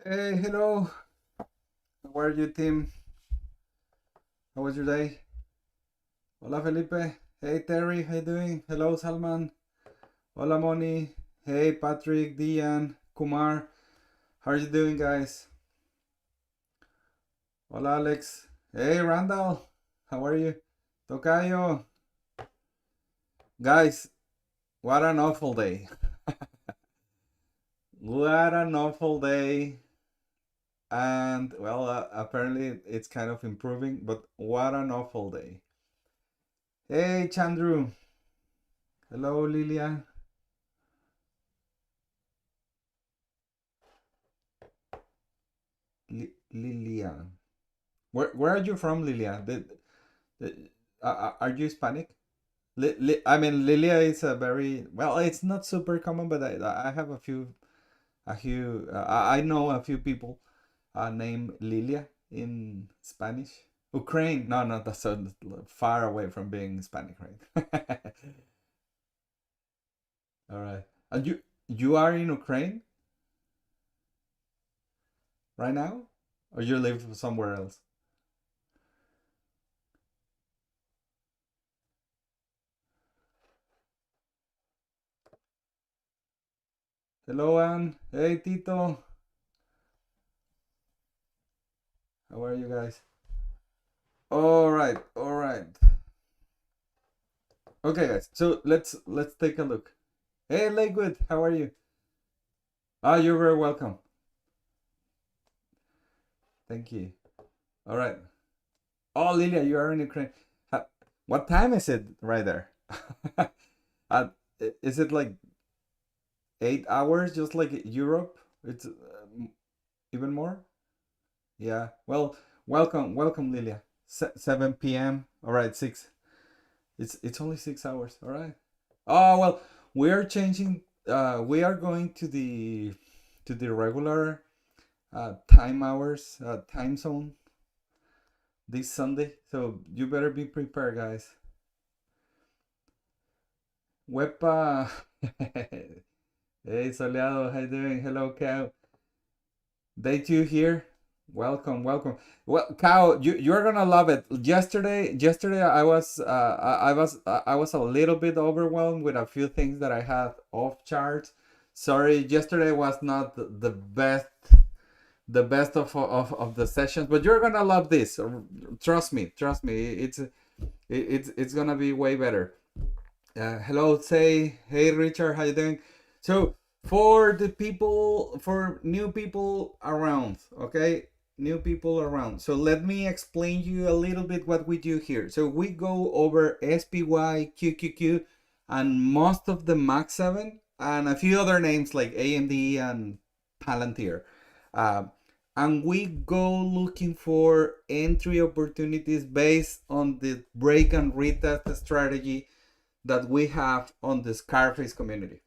Hey, hello. How are you, Tim? How was your day? Hola, Felipe. Hey, Terry. How you doing? Hello, Salman. Hola, Moni. Hey, Patrick, Dian, Kumar. How are you doing, guys? Hola, Alex. Hey, Randall. How are you? Tocayo. Guys, what an awful day. What an awful day. And, well, apparently it's kind of improving, but what an awful day. Hey, Chandru. Hello, Lilia. Lilia. Where are you from, Lilia? Are you Hispanic? I mean, Lilia is a very well. It's not super common, but I have a few. I know a few people named Lilia in Spanish. Ukraine? No, no, that's so far away from being Hispanic, right? All right. And you are in Ukraine right now, or you live somewhere else? Hello, Anne. Hey, Tito. How are you guys? All right, all right. Okay, guys. So let's take a look. Hey, Lakewood, how are you? Ah, you're very welcome. Thank you. All right. Oh, Lilia, you are in Ukraine. What time is it right there? uh, is it like 8 hours, just like Europe? It's even more. Yeah. Well, welcome, Lilia. 7 p.m. All right, six. It's only 6 hours. All right. Oh well, we are changing. We are going to the regular time hours, time zone this Sunday. So you better be prepared, guys. Wepa. Hey, Soleado, how you doing? Hello, Cow. Day two here. Welcome, welcome. Well, Cow, you're gonna love it. Yesterday I was a little bit overwhelmed with a few things that I had off charts. Sorry, yesterday was not the best of the sessions, but you're gonna love this. Trust me, it's gonna be way better. Hello, say hey, Richard, how you doing? So for new people around, okay, new people around. So let me explain you a little bit what we do here. So we go over SPY, QQQ, and most of the Max 7 and a few other names like AMD and Palantir. Uh, and we go looking for entry opportunities based on the break and retest strategy that we have on the Scarface community.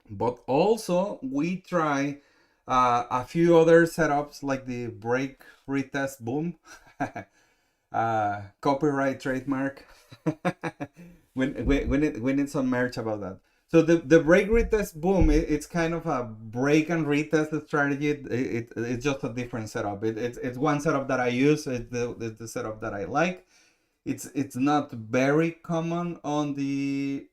But also we try a few other setups like the break retest boom, copyright trademark. We need some merch about that. So the break retest boom, it's kind of a break and retest strategy. It's just a different setup. It's one setup that I use. It's the setup that I like. It's not very common on the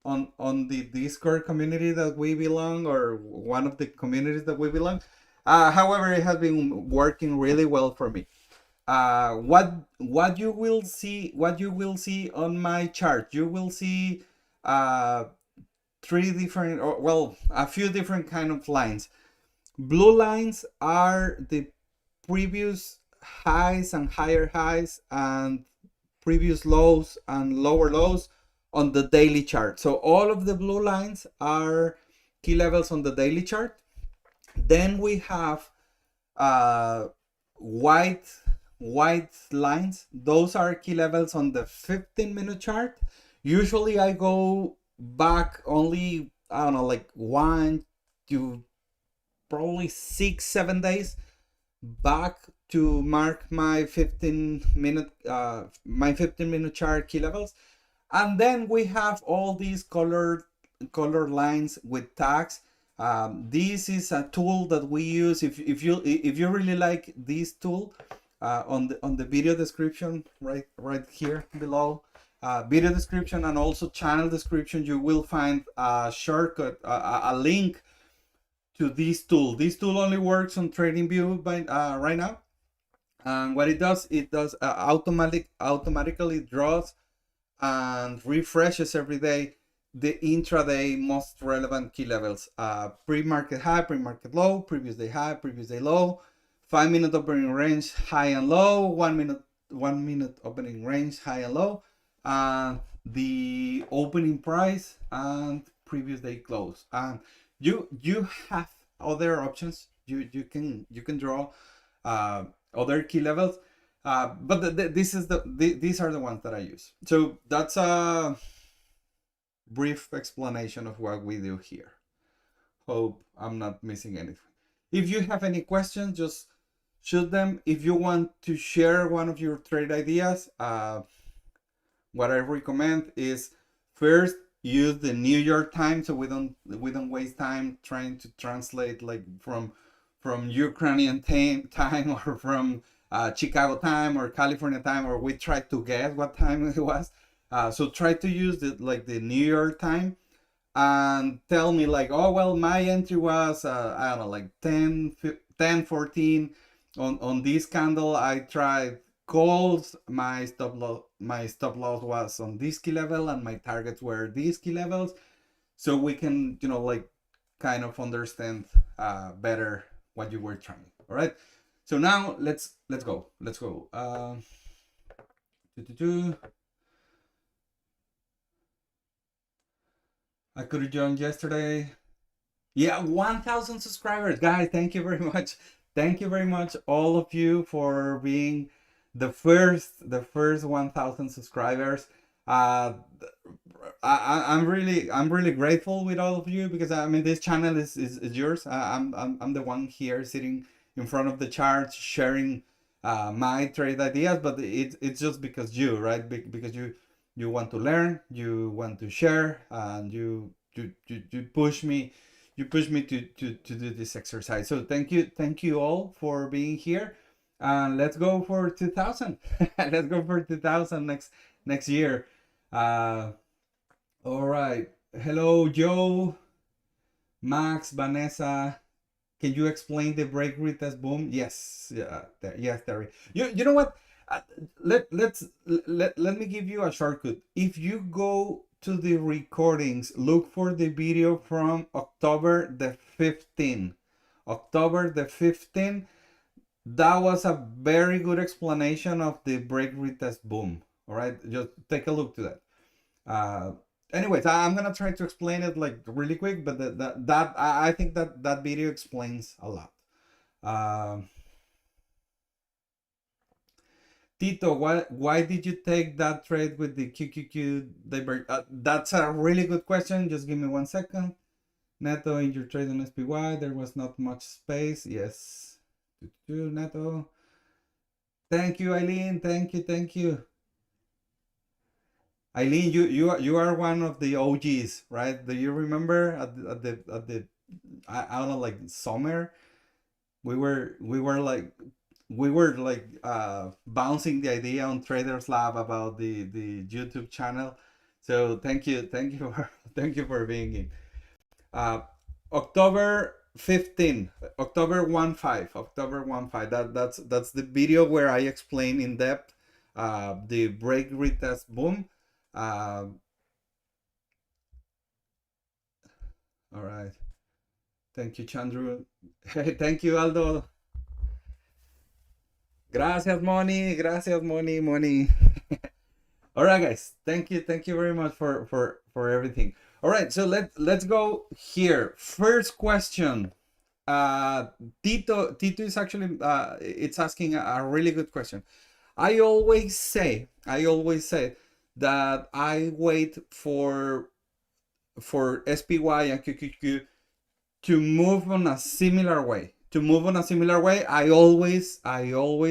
Discord community that we belong, or one of the communities that we belong. However, it has been working really well for me. What you will see on my chart, you will see uh, three different, or well, a few different kind of lines. Blue lines are the previous highs and higher highs, and previous lows and lower lows on the daily chart. So all of the blue lines are key levels on the daily chart. Then we have uh, white white lines. Those are key levels on the 15-minute chart. Usually I go back only, I don't know, like 1 to probably 6 7 days back to mark my 15-minute chart key levels. And then we have all these color lines with tags. This is a tool that we use. If you really like this tool, on the video description, right here below, video description and also channel description, you will find a shortcut, a link to this tool. This tool only works on TradingView by right now, and what it does automatically draws and refreshes every day the intraday most relevant key levels: pre-market high, pre-market low, previous day high, previous day low, 5-minute opening range high and low, 1 minute opening range high and low, and the opening price and previous day close. And you have other options. You can draw other key levels, but these are the ones that I use. So that's a brief explanation of what we do here. Hope I'm not missing anything. If you have any questions, just shoot them. If you want to share one of your trade ideas, what I recommend is first use the New York time, so we don't waste time trying to translate like from Ukrainian time or from Chicago time or California time, or we try to guess what time it was. So try to use the New York time and tell me like, oh well, my entry was I don't know, like 10-14 on this candle. I tried calls, my stop loss was on this key level and my targets were these key levels, so we can like kind of understand better what you were trying. All right, so now let's go. I could have joined yesterday. Yeah, 1,000 subscribers, guys. Thank you very much. Thank you very much, all of you, for being the first 1,000 subscribers. I'm really grateful with all of you, because I mean this channel is yours. I'm the one here sitting in front of the charts sharing my trade ideas, but it's just because you, right? Because you want to learn, you want to share, and you push me to do this exercise. So thank you all for being here, and let's go for 2000. Let's go for 2000 next year. All right, hello Joe, Max, Vanessa. Can you explain the break retest boom? Yes, yeah, yes, Terry. You know what? Let me give you a shortcut. If you go to the recordings, look for the video from October the 15th. October the 15th. That was a very good explanation of the break retest boom. All right, just take a look to that. Anyways, I'm gonna try to explain it like really quick, but I think that video explains a lot. Tito, why did you take that trade with the QQQ diverge? That's a really good question. Just give me 1 second. Neto, in your trade on SPY, there was not much space. Yes. Neto. Thank you, Eileen. Thank you. Eileen, you are one of the OGs, right? Do you remember at the I don't know, like summer, we were like bouncing the idea on Traders Lab about the YouTube channel. So thank you for being in. October 15, October 15. That's the video where I explain in depth the break retest boom. All right. Thank you, Chandru. Thank you, Aldo. Gracias, Moni. Moni. All right, guys. Thank you very much for everything. All right, so let's go here. First question. Tito is actually it's asking a really good question. I always say that I wait for SPY and QQQ to move on a similar way. I always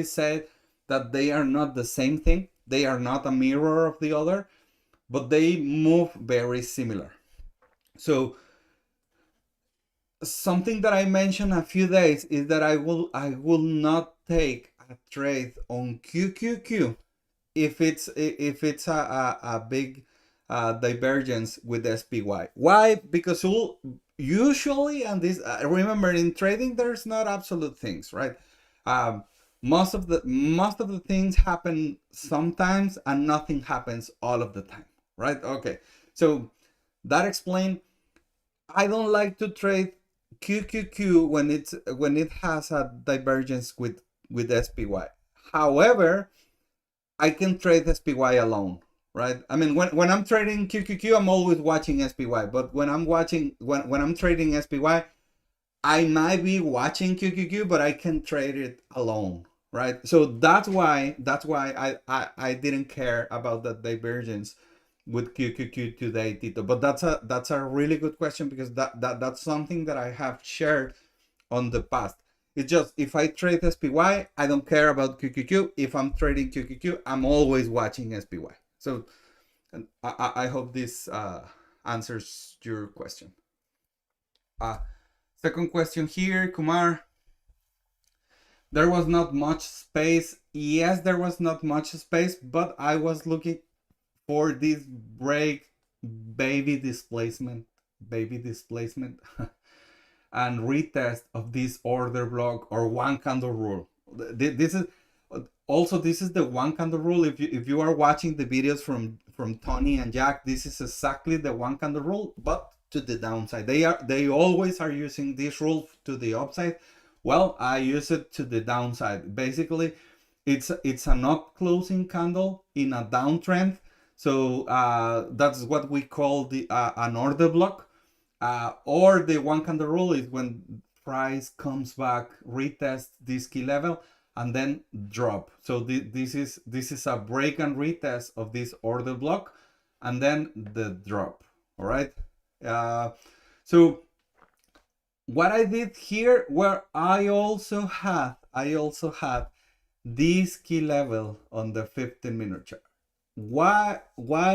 say that they are not the same thing. They are not a mirror of the other, but they move very similar. So something that I mentioned a few days is that I will not take a trade on QQQ if it's a big divergence with SPY. Why? Because usually, and this remember, in trading there's not absolute things, right? Um, most of the things happen sometimes, and nothing happens all of the time, right? Okay, so that explains I don't like to trade QQQ when it has a divergence with SPY. However, I can trade SPY alone, right? I mean, when I'm trading QQQ, I'm always watching SPY. But when I'm trading SPY, I might be watching QQQ, but I can trade it alone, right? So that's why I didn't care about the divergence with QQQ today, Tito. But that's a really good question, because that's something that I have shared on the past. It's just, if I trade SPY, I don't care about QQQ. If I'm trading QQQ, I'm always watching SPY. So I hope this answers your question. Uh, Second question here, Kumar. There was not much space. Yes, there was not much space, but I was looking for this break baby displacement and retest of this order block or one candle rule. This is the one candle rule. If you are watching the videos from Tony and Jack, this is exactly the one candle rule, but to the downside. They always are using this rule to the upside. Well, I use it to the downside. Basically, it's an up closing candle in a downtrend. So that's what we call the an order block. Or the one candle rule is when price comes back, retest this key level, and then drop. So this is a break and retest of this order block, and then the drop. All right. Uh, so what I did here, where I also had this key level on the 15-minute chart. What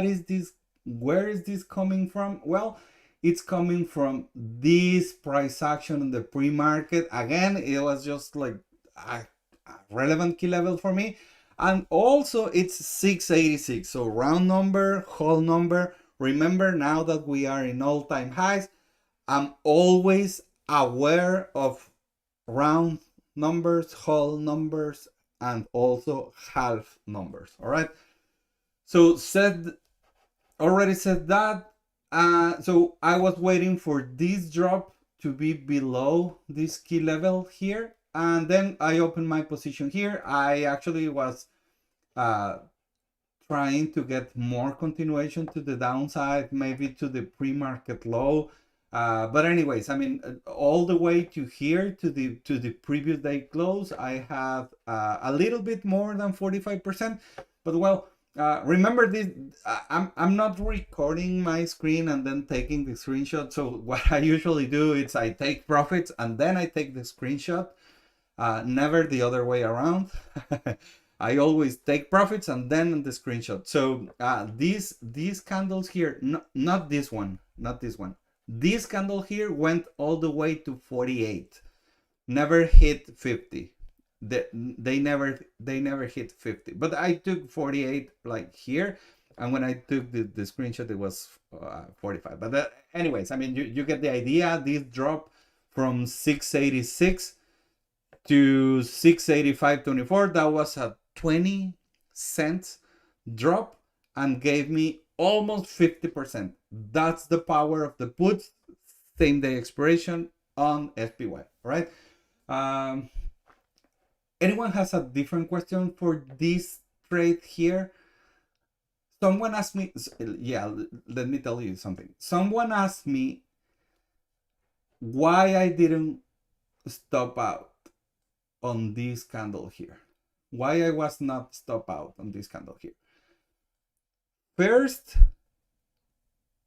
is this? Where is this coming from? Well, it's coming from this price action in the pre-market. Again, it was just like a relevant key level for me. And also it's 686. So round number, whole number. Remember, now that we are in all-time highs, I'm always aware of round numbers, whole numbers, and also half numbers. All right. So already said that. So I was waiting for this drop to be below this key level here, and then I opened my position here. I actually was uh, trying to get more continuation to the downside, maybe to the pre-market low. But anyways, I mean, all the way to here, to the previous day close, I have a little bit more than 45%. But well, remember this, I'm not recording my screen and then taking the screenshot. So what I usually do is I take profits and then I take the screenshot, never the other way around. I always take profits and then the screenshot. So these candles here, not this one, not this one. This candle here went all the way to 48, never hit 50. They never hit 50, but I took 48 like here, and when I took the screenshot it was 45. But anyways, I mean, you get the idea. This drop from 686 to 685.24, that was a 20 cents drop and gave me almost 50%. That's the power of the puts, same day expiration on SPY, right? Anyone has a different question for this trade here? Someone asked me, yeah, let me tell you something. Someone asked me why I didn't stop out on this candle here. Why I was not stop out on this candle here. First,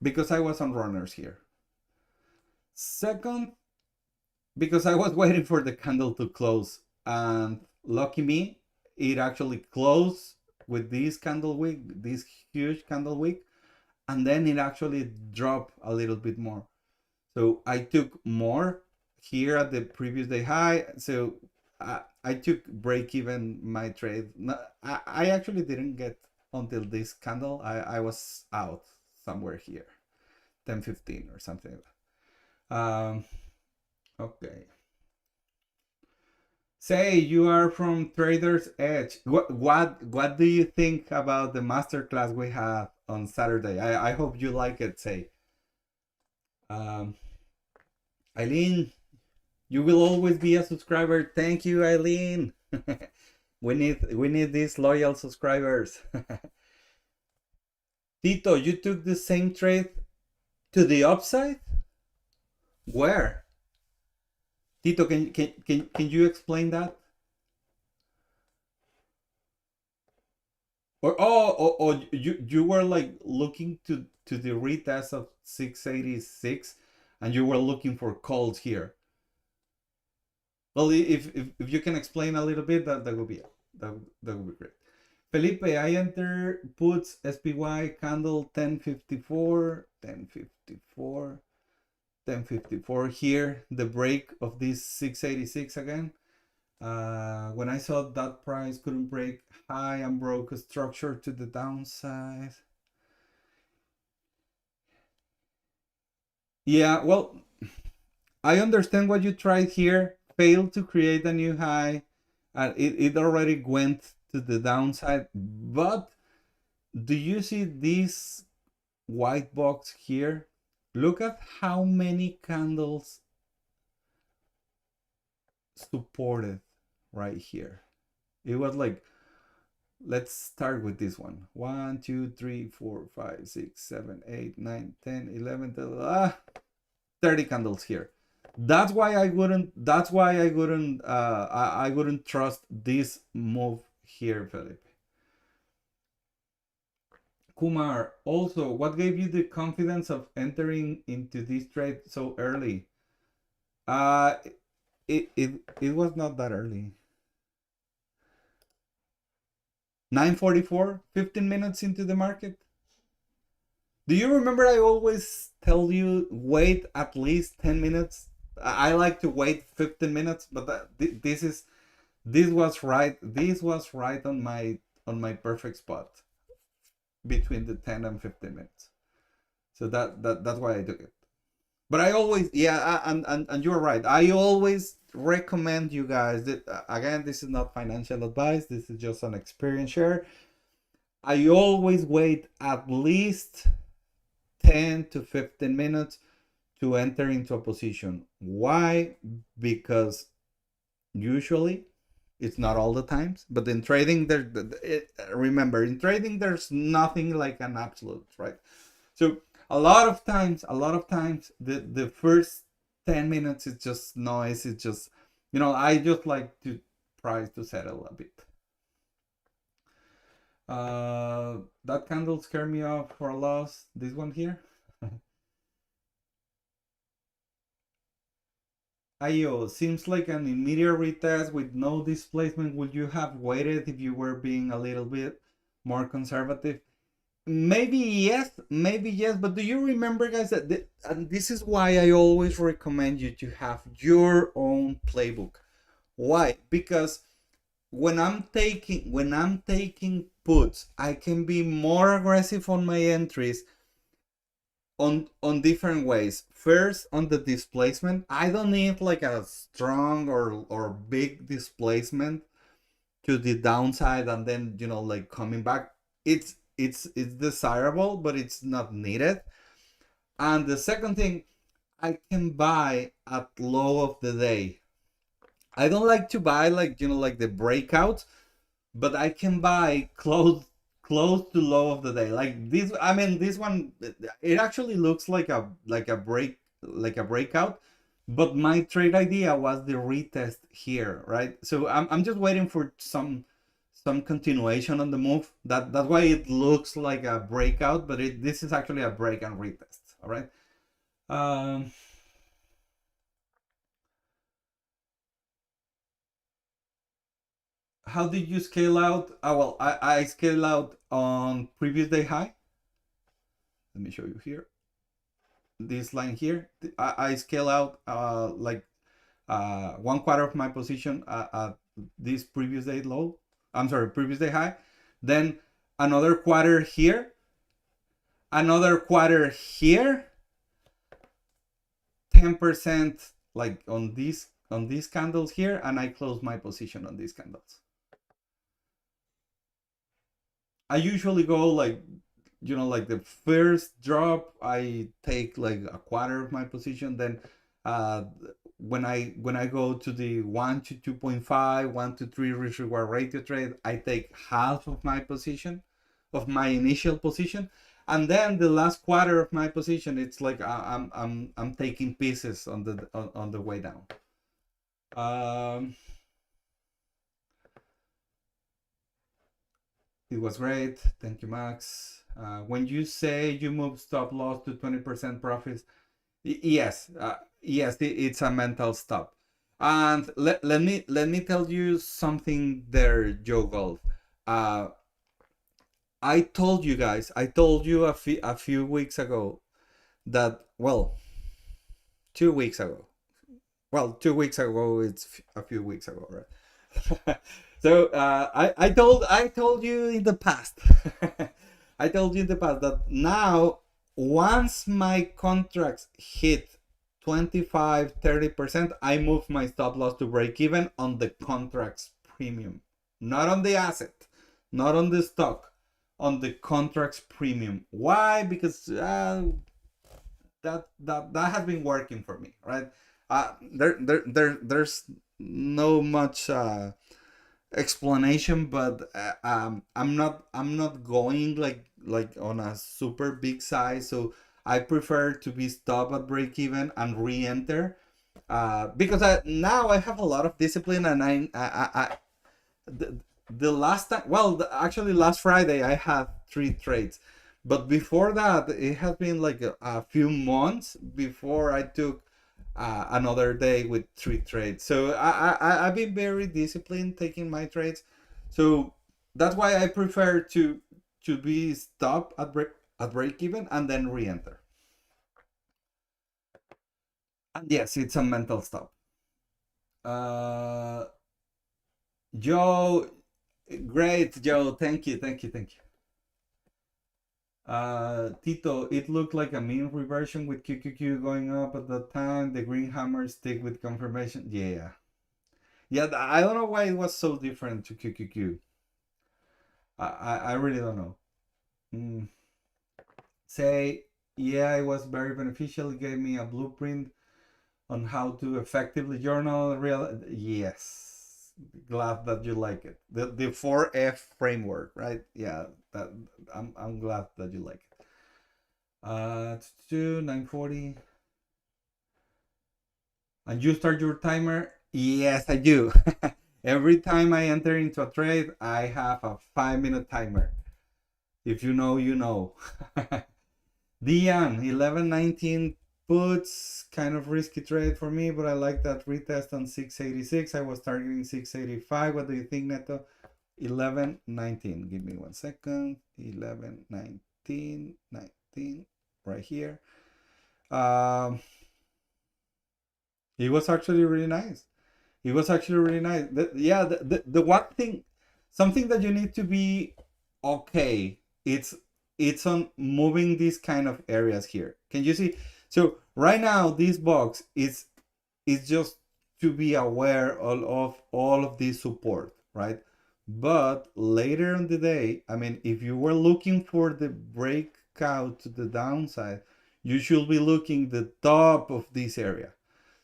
because I was on runners here. Second, because I was waiting for the candle to close, and lucky me, it actually closed with this candle wick, this huge candle wick, and then it actually dropped a little bit more. So I took more here at the previous day high. So I took break even my trade. No, I actually didn't get until this candle. I was out somewhere here, 10:15 or something. Okay. Say you are from Trader's Edge. What do you think about the masterclass we have on Saturday? I hope you like it. Say, um, Eileen, you will always be a subscriber. Thank you, Eileen. We need these loyal subscribers. Tito, you took the same trade to the upside? Where? Tito, can you explain that? Or you were like looking to the retest of 686 and you were looking for calls here. Well, if you can explain a little bit, that would be that would be great. Felipe, I enter puts SPY candle 1054, 1054, 1054 here, the break of this 686 again. When I saw that price couldn't break high and broke a structure to the downside. Yeah, well, I understand what you tried here. Failed to create a new high. It already went to the downside. But do you see this white box here? Look at how many candles supported right here. It was like, let's start with this one. 1, 2, 3, 4, 5, 6, 7, 8, 9, 10, 11, 30 candles here. That's why I wouldn't I wouldn't trust this move here, Felipe. Kumar, also, what gave you the confidence of entering into this trade so early? Uh it was not that early. 9:44, 15 minutes into the market. Do you remember I always tell you wait at least 10 minutes? I like to wait 15 minutes, but this was right. This was right on my perfect spot between the 10 and 15 minutes. So that's why I took it. But I always, yeah, and you're right. I always recommend you guys that, again, this is not financial advice. This is just an experience share. I always wait at least 10 to 15 minutes to enter into a position. Why? Because usually, it's not all the times, but in trading, remember, in trading, there's nothing like an absolute, right? So a lot of times, the first 10 minutes is just noise. It's just, I just like to price to settle a bit. That candle scared me off for a loss. This one here. IO seems like an immediate retest with no displacement. Would you have waited if you were being a little bit more conservative? Maybe yes, but do you remember, guys, that and this is why I always recommend you to have your own playbook. Why? Because when I'm taking puts, I can be more aggressive on my entries on different ways. First, on the displacement, I don't need like a strong or big displacement to the downside and then like coming back. It's desirable, but it's not needed. And the second thing, I can buy at low of the day. I don't like to buy like like the breakouts, but I can buy close to low of the day. Like this, I mean, this one, it actually looks like a breakout, but my trade idea was the retest here, right? So I'm just waiting for some continuation on the move. That's why it looks like a breakout, but this is actually a break and retest. All right. Um, how did you scale out? Well, I scale out on previous day high. Let me show you here. This line here, I scale out like one quarter of my position at this previous day low. I'm sorry, previous day high. Then another quarter here, another quarter here, 10% like on these candles here, and I close my position on these candles. I usually go like, like the first drop, I take like a quarter of my position. Then when I go to the 1 to 2.5, 1 to 3 risk reward ratio trade, I take half of my position, of my initial position, and then the last quarter of my position, it's like I'm taking pieces on the way down. It was great. Thank you, Max. When you say you move stop loss to 20% profits, yes, yes, it's a mental stop. And let me tell you something there, Joe Gold. I told you guys, I told you a few weeks ago that, well, 2 weeks ago. Well, 2 weeks ago, it's a few weeks ago, right? So I told you in the past. I told you in the past that now, once my contracts hit 25-30%, I move my stop loss to break even on the contract's premium, not on the asset, not on the stock, on the contract's premium. Why? Because that has been working for me, right? There's no much explanation, but I'm not going like on a super big size, so I prefer to be stop at break even and re-enter, because now I have a lot of discipline, and the last time, well, actually last Friday I had 3 trades, but before that it has been like a few months before I took another day with 3 trades. So I've been very disciplined taking my trades. So that's why I prefer to be stop at break even and then re-enter. And yes, it's a mental stop. Joe, great, Joe. Thank you. Tito, it looked like a mean reversion with QQQ going up at the time. The green hammer stick with confirmation. Yeah. I don't know why it was so different to QQQ. I really don't know. Say, yeah, it was very beneficial. It gave me a blueprint on how to effectively journal. Yes, glad that you like it. The 4F framework, right? Yeah, that I'm glad that you like it. 940. And you start your timer? Yes, I do. Every time I enter into a trade, I have a 5-minute timer. If you know, you know. Dian, 1119 puts, kind of risky trade for me, but I like that retest on 686. I was targeting 685. What do you think, Neto? 1119. Give me 1 second. 1119, 19, right here. It was actually really nice. It was actually really nice. The one thing, something that you need to be okay, it's on moving these kind of areas here. Can you see? So right now, this box is just to be aware of all of this support, right? But later in the day, I mean, if you were looking for the breakout to the downside, you should be looking the top of this area.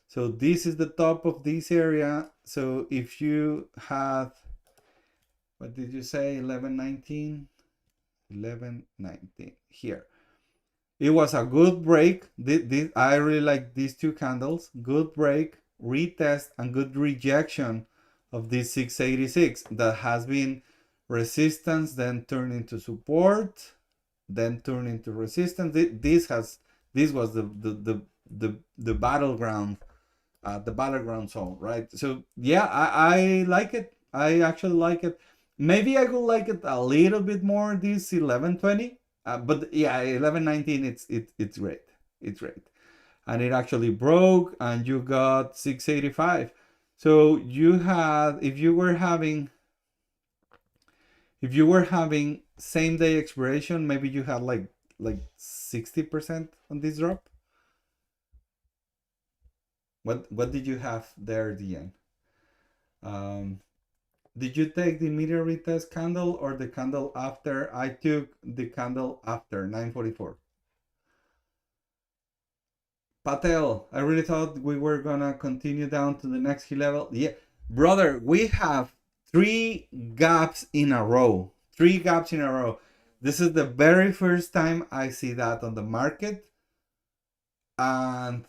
So this is the top of this area. So if you have, what did you say, 1119? 1119 here. It was a good break. I really like these 2 candles. Good break, retest, and good rejection of this 686 that has been resistance, then turned into support, then turned into resistance. This was the battleground, the battleground zone, right? So yeah, I like it. I actually like it. Maybe I would like it a little bit more, this 1120, but yeah, 1119, it's great. It's great. and it actually broke and you got 685. So you had, if you were having same day expiration, maybe you had like 60% on this drop. What did you have there, Diane? Um, did you take the immediate retest candle or the candle after? I took the candle after 944. Patel, I really thought we were gonna continue down to the next key level. Yeah, brother, we have three gaps in a row. Three gaps in a row. This is the very first time I see that on the market, and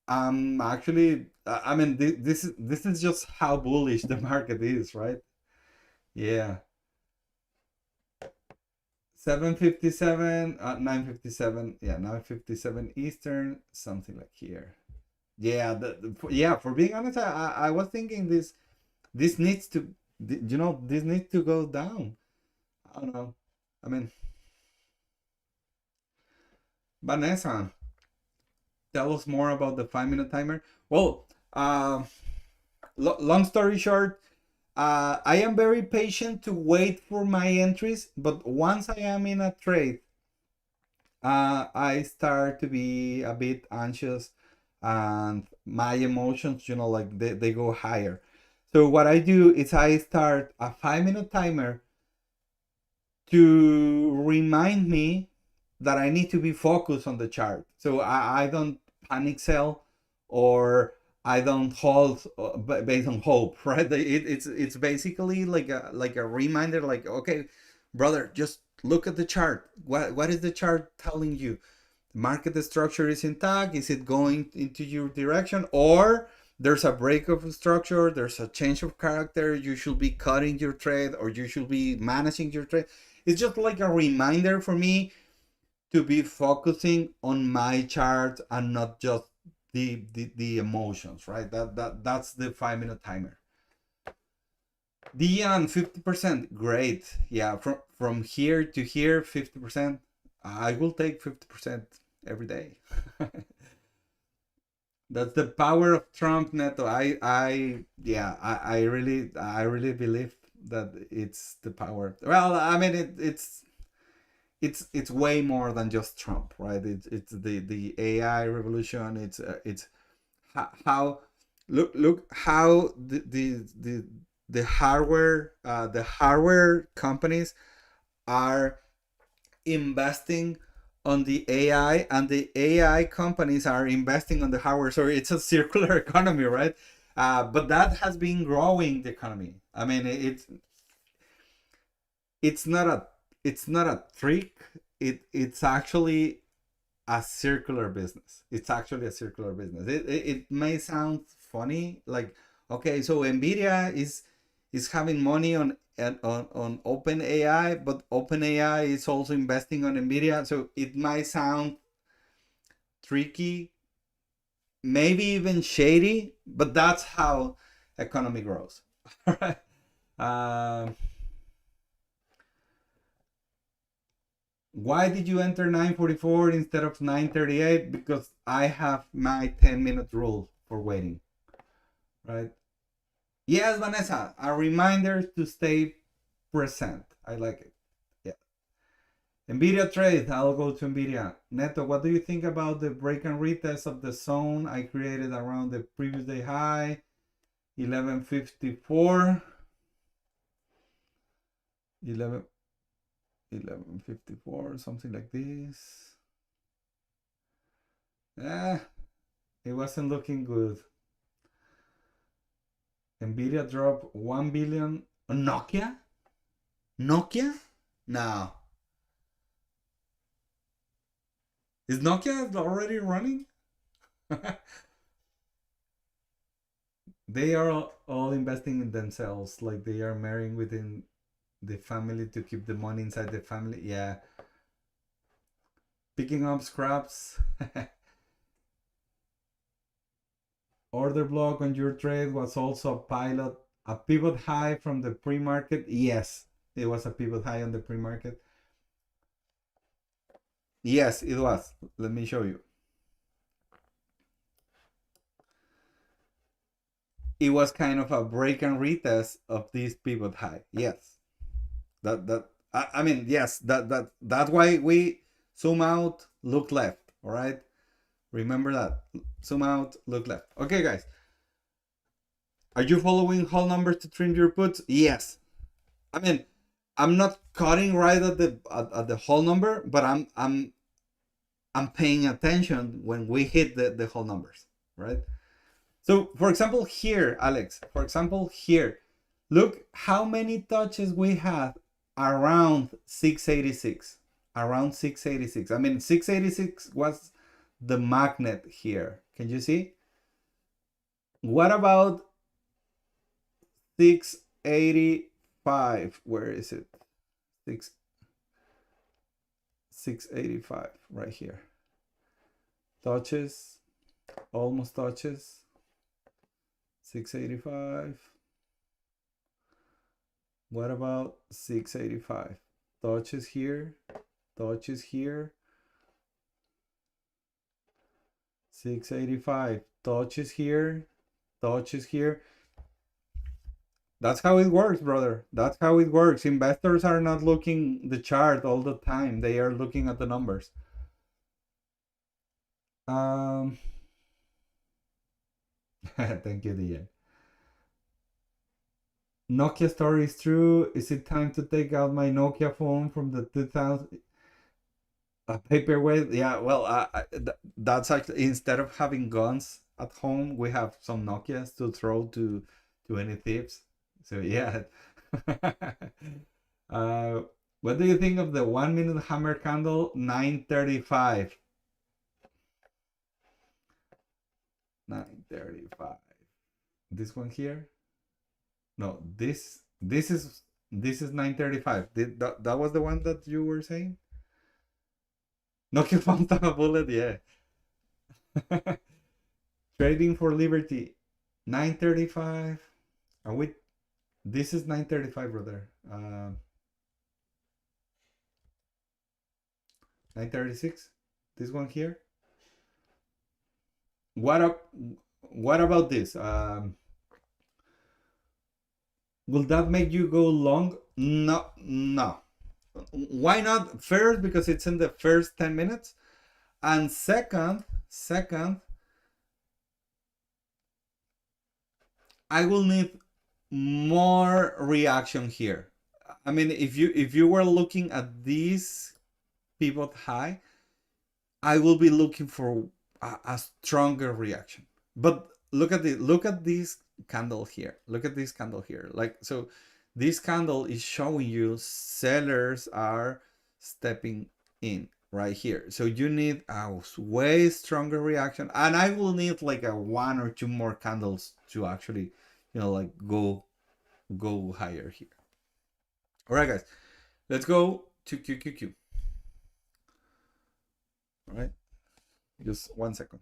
I'm actually, I mean, this is just how bullish the market is, right? Yeah, 7:57, 9:57, yeah, 9:57 Eastern, something like here. Yeah, yeah. For being honest, I was thinking this needs to, this needs to go down. I don't know. I mean, Vanessa, tell us more about the 5 minute timer. Well, long story short, I am very patient to wait for my entries, but once I am in a trade, I start to be a bit anxious, and my emotions, like they go higher. So what I do is I start a 5 minute timer to remind me that I need to be focused on the chart. So I don't panic sell, or I don't hold based on hope, right? It's basically like a reminder, like, okay, brother, just look at the chart. What is the chart telling you? Market structure is intact. Is it going into your direction, or there's a break of structure, there's a change of character, you should be cutting your trade or you should be managing your trade? It's just like a reminder for me to be focusing on my chart and not just the emotions, right? That's the 5 minute timer. Dion, 50%, great. Yeah, from here to here, 50%. I will take 50% every day. That's the power of Trump, Neto. I really believe that it's the power. Well, I mean, it's way more than just Trump, right? It's the AI revolution. It's how look how the hardware companies are investing on the AI, and the AI companies are investing on the hardware. So it's a circular economy, right? But that has been growing the economy. I mean, it's not a it's not a trick. It's actually a circular business. It's actually a circular business. It may sound funny, like, okay, so Nvidia is having money on open AI, but open AI is also investing on Nvidia. So it might sound tricky, maybe even shady, but that's how economy grows. All right. Um, why did you enter 944 instead of 938? Because I have my 10-minute rule for waiting, right? Yes, Vanessa, a reminder to stay present. I like it. Yeah. Nvidia trade. I'll go to Nvidia. Neto, what do you think about the break and retest of the zone I created around the previous day high, 1154, 11, 1154, something like this. It wasn't looking good. Nvidia dropped 1 billion. Nokia? Nokia? No. Is Nokia already running? They are all investing in themselves, like they are marrying within the family to keep the money inside the family. Yeah. Picking up scraps. Order block on your trade was also a pivot high from the pre-market. Yes, it was a pivot high on the pre-market. Yes, it was. Let me show you. it was kind of a break and retest of this pivot high. Yes, I mean, yes, that's why we zoom out, look left. All right, remember that. Zoom out, look left. Okay, guys, are you following whole numbers to trim your puts? Yes. I mean, I'm not cutting right at the whole number, but I'm paying attention when we hit the whole numbers, right? So for example here, Alex, for example here, look how many touches we had around 686. Around 686. I mean, 686 was the magnet here. Can you see? What about 685? Where is it? 685 right here. Touches, almost touches. 685. What about 685? Touches here, touches here. 685, touches here, touches here. That's how it works, brother. That's how it works. Investors are not looking the chart all the time. They are looking at the numbers. Thank you, Diane. Nokia story is true. Is it time to take out my Nokia phone from the 2000 paperweight? Yeah, well, that's actually, instead of having guns at home, we have some Nokias to throw to any thieves. So yeah. What do you think of the 1 minute hammer candle 935? 935. This one here? No, this is 935. That was the one that you were saying? Nokia found a bullet, yeah. Trading for Liberty 935. Are we? This is 935, brother. 936. This one here. What about this? Will that make you go long? No, no. Why not? First, because it's in the first 10 minutes, and second, I will need more reaction here. I mean, if you were looking at this pivot high, I will be looking for a stronger reaction. But look at this candle here. Look at this candle here. Like, so this candle is showing you sellers are stepping in right here. So you need a way stronger reaction, and I will need like a 1 or 2 more candles to actually, like go higher here. All right, guys, let's go to QQQ. All right, just 1 second.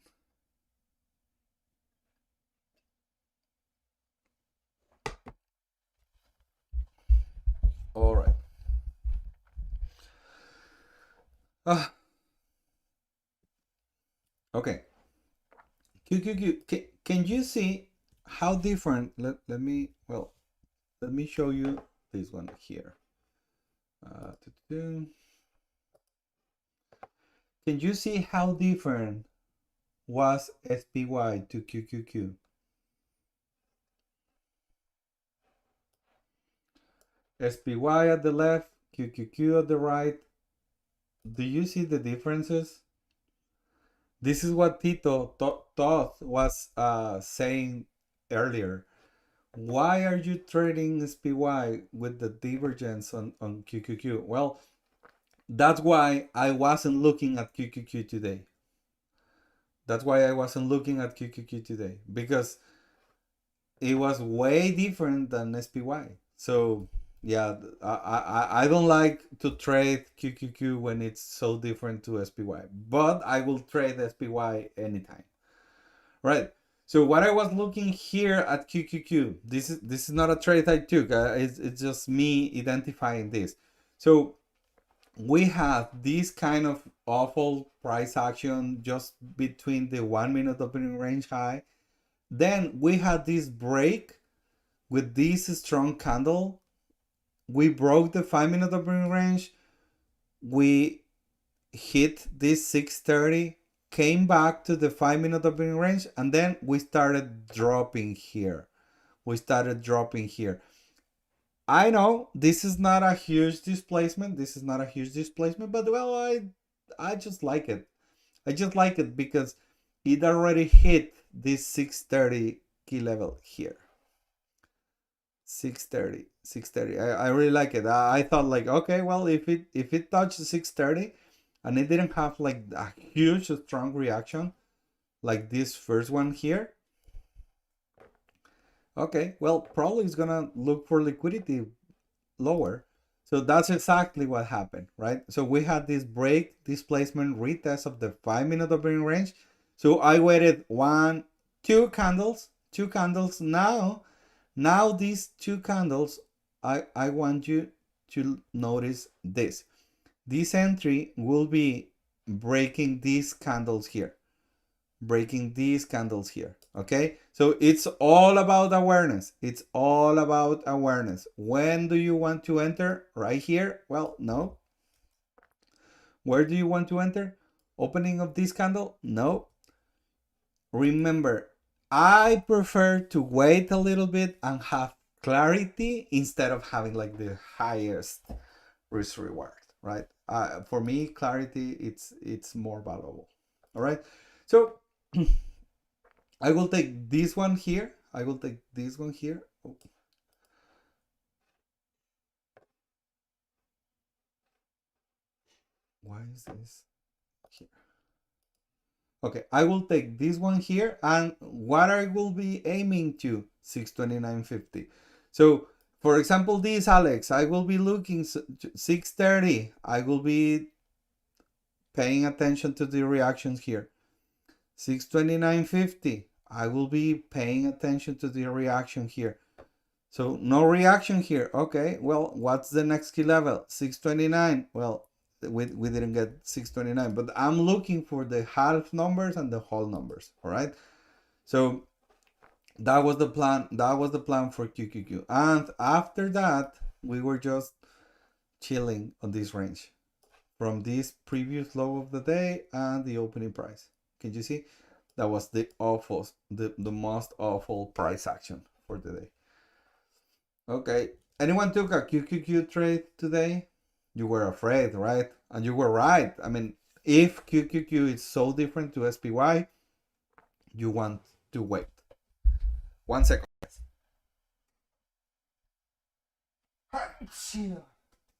All right. Okay. QQQ. Can you see how different? Let me show you this one here. Can you see how different was SPY to QQQ? SPY at the left, QQQ at the right. Do you see the differences? This is what Tito thought was saying earlier. Why are you trading SPY with the divergence on QQQ? Well, that's why I wasn't looking at QQQ today. Because it was way different than SPY. So yeah, I don't like to trade QQQ when it's so different to SPY, but I will trade SPY anytime. Right. So what I was looking here at QQQ, this is not a trade I took. It's just me identifying this. So we have this kind of awful price action just between the 1 minute opening range high Then we had this break with this strong candle. We broke the 5-minute opening range. We hit this 630, came back to the 5-minute opening range, and then we started dropping here. We started dropping here. I know this is not a huge displacement. This is not a huge displacement, but well, I just like it. I just like it because it already hit this 630 key level here. 630, 630. I really like it. I thought like, okay, well, if it touched 630 and it didn't have like a huge strong reaction like this first one here, okay, well, probably it's gonna look for liquidity lower. So that's exactly what happened, right? So we had this break, displacement, retest of the 5-minute opening range. So I waited two candles. Now these two candles, I want you to notice this. This entry will be breaking these candles here. Breaking these candles here. Okay, so it's all about awareness. It's all about awareness. When do you want to enter? Right here? Well, no. Where do you want to enter? Opening of this candle? No. Remember, I prefer to wait a little bit and have clarity instead of having like the highest risk reward, right? For me, clarity it's more valuable. All right, so I will take this one here. I will take this one here. Oh. Why is this here? Okay, I will take this one here, and what I will be aiming to 629.50. So, for example, this Alex, I will be looking 630. I will be paying attention to the reactions here. 629.50. I will be paying attention to the reaction here. So no reaction here. Okay, well, what's the next key level? 629. Well, we didn't get 629, but I'm looking for the half numbers and the whole numbers. All right. So that was the plan. That was the plan for QQQ. And after that, we were just chilling on this range from this previous low of the day and the opening price. Can you see? That was the most awful price action for the day. Okay. Anyone took a QQQ trade today? You were afraid, right? And you were right. I mean, if QQQ is so different to SPY, you want to wait. 1 second.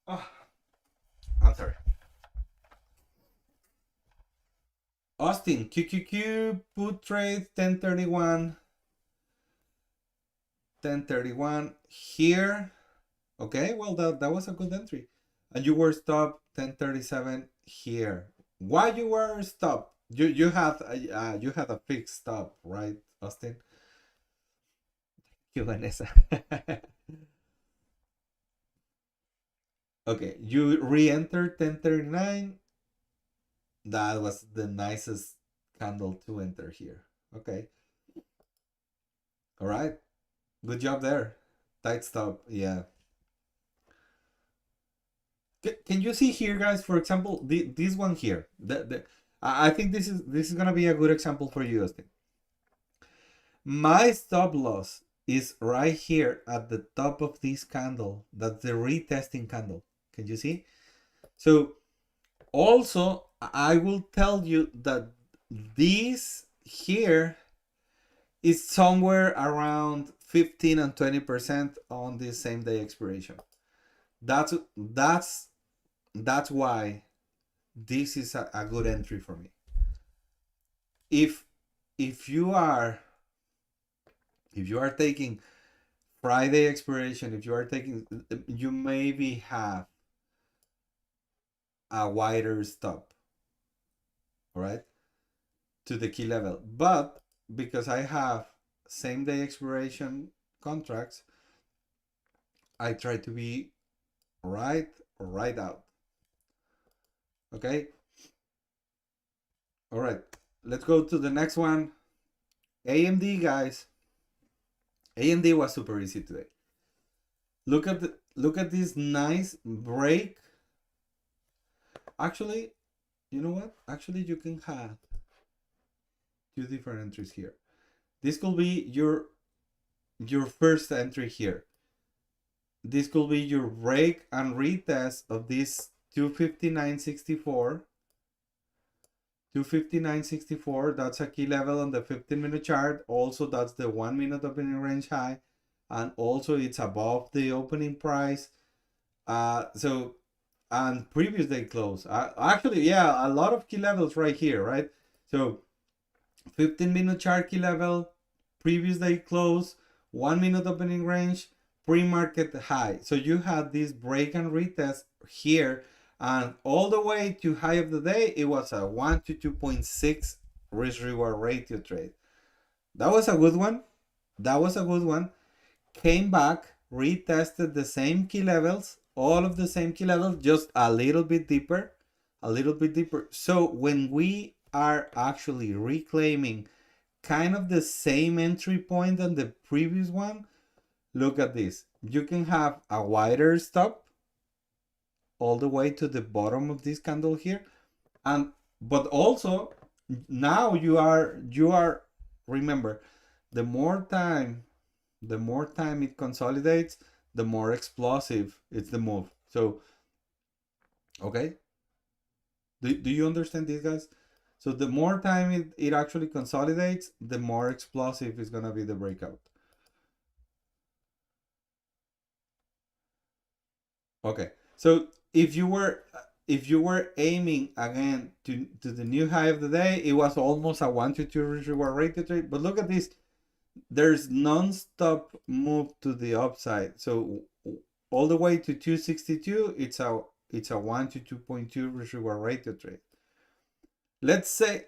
Oh, I'm sorry. Austin, QQQ put trade 1031. 1031 here. Okay, well that was a good entry. And you were stopped 1037 here. Why you were stopped? You had a fixed stop, right, Austin? You, Vanessa. Okay, you re-entered 1039. That was the nicest candle to enter here. Okay. All right. Good job there. Tight stop. Yeah. Can you see here, guys? For example, this one here. I think this is gonna be a good example for you, Austin. My stop loss is right here at the top of this candle. That's the retesting candle. Can you see? So also, I will tell you that this here is somewhere around 15 and 20% on the same day expiration. That's why this is a good entry for me. If you are taking Friday expiration, if you are taking, you maybe have a wider stop, all right, to the key level. But because I have same day expiration contracts, I try to be right out. Okay. All right. Let's go to the next one. AMD, guys. AMD was super easy today. Look at this nice break. Actually, you know what? Actually, you can have two different entries here. This could be your first entry here. This could be your break and retest of this 259.64. 259.64, that's a key level on the 15-minute chart. Also, that's the 1 minute opening range high. And also, it's above the opening price. So, and previous day close. Actually, yeah, a lot of key levels right here, right? So, 15-minute chart key level, previous day close, 1 minute opening range, pre-market high. So you had this break and retest here, and all the way to high of the day, it was a 1 to 2.6 risk reward ratio trade. That was a good one. That was a good one. Came back, retested the same key levels, all of the same key levels, just a little bit deeper, a little bit deeper. So when we are actually reclaiming kind of the same entry point than the previous one, look at this. You can have a wider stop all the way to the bottom of this candle here, and but also now you are remember, the more time it consolidates, the more explosive it's the move. So okay, do you understand this, guys? So the more time it actually consolidates, the more explosive is gonna be the breakout. Okay, so if you were aiming again to the new high of the day, it was almost a 1 to 2 risk reward ratio trade. But look at this, there's non-stop move to the upside. So all the way to 262, it's a 1 to 2.2 risk reward ratio trade. Let's say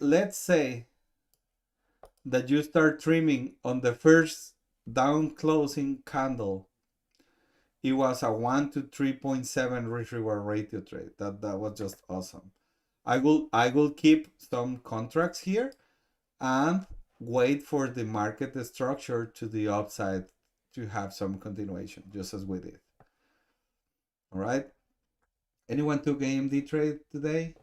that you start trimming on the first down closing candle. It was a 1 to 3.7 risk reward ratio trade. That was just awesome. I will keep some contracts here and wait for the market structure to the upside to have some continuation, just as we did. All right. Anyone took AMD trade today?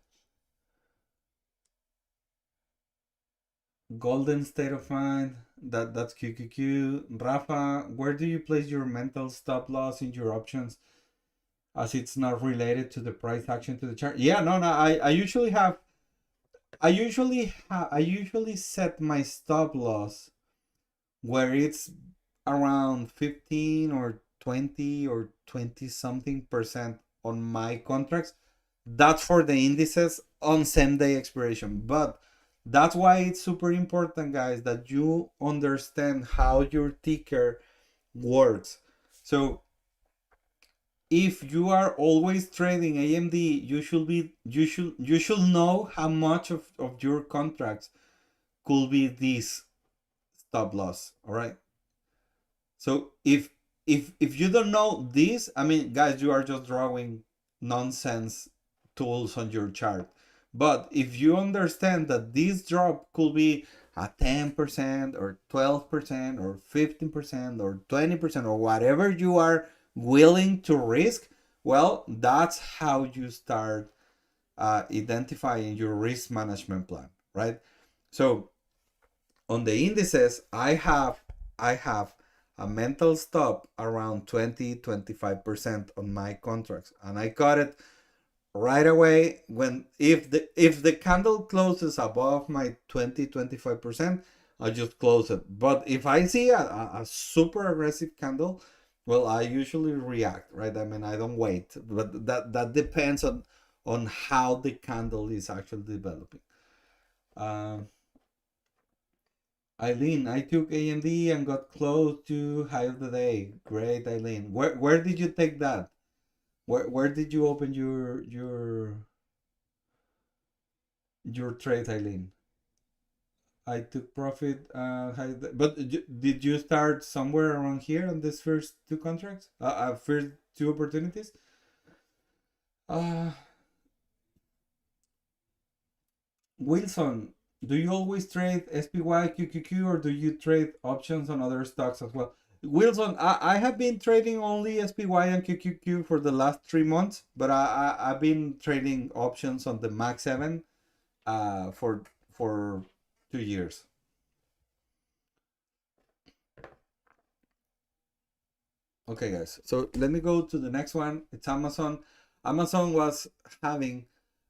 Golden state of mind. That's QQQ. Rafa, where do you place your mental stop loss in your options, as it's not related to the price action to the chart? Yeah, no. I usually set my stop loss where it's around 15 or 20 or 20 something percent on my contracts. That's for the indices on same day expiration. But that's why it's super important, guys, that you understand how your ticker works. So if you are always trading AMD, you should know how much of your contracts could be this stop loss. All right. So if you don't know this, I mean, guys, you are just drawing nonsense tools on your chart. But if you understand that this drop could be a 10% or 12% or 15% or 20% or whatever you are willing to risk, well, that's how you start identifying your risk management plan, right? So on the indices, I have a mental stop around 20-25% on my contracts, and I cut it right away when if the candle closes above my 20-25%, I just close it. But if I see a super aggressive candle, well, I usually react, right? I mean, I don't wait, but that depends on how the candle is actually developing. um Eileen, I took AMD and got close to high of the day. Great, Eileen. Where did you take that? Where did you open your trade, Eileen? I took profit. But did you start somewhere around here on this first two contracts? First two opportunities. Uh, Wilson, Do you always trade SPY, QQQ, or do you trade options on other stocks as well? Wilson, I have been trading only SPY and QQQ for the last 3 months, but I've been trading options on the Max 7 for 2 years. Okay, guys. So let me go to the next one. It's Amazon. Amazon was having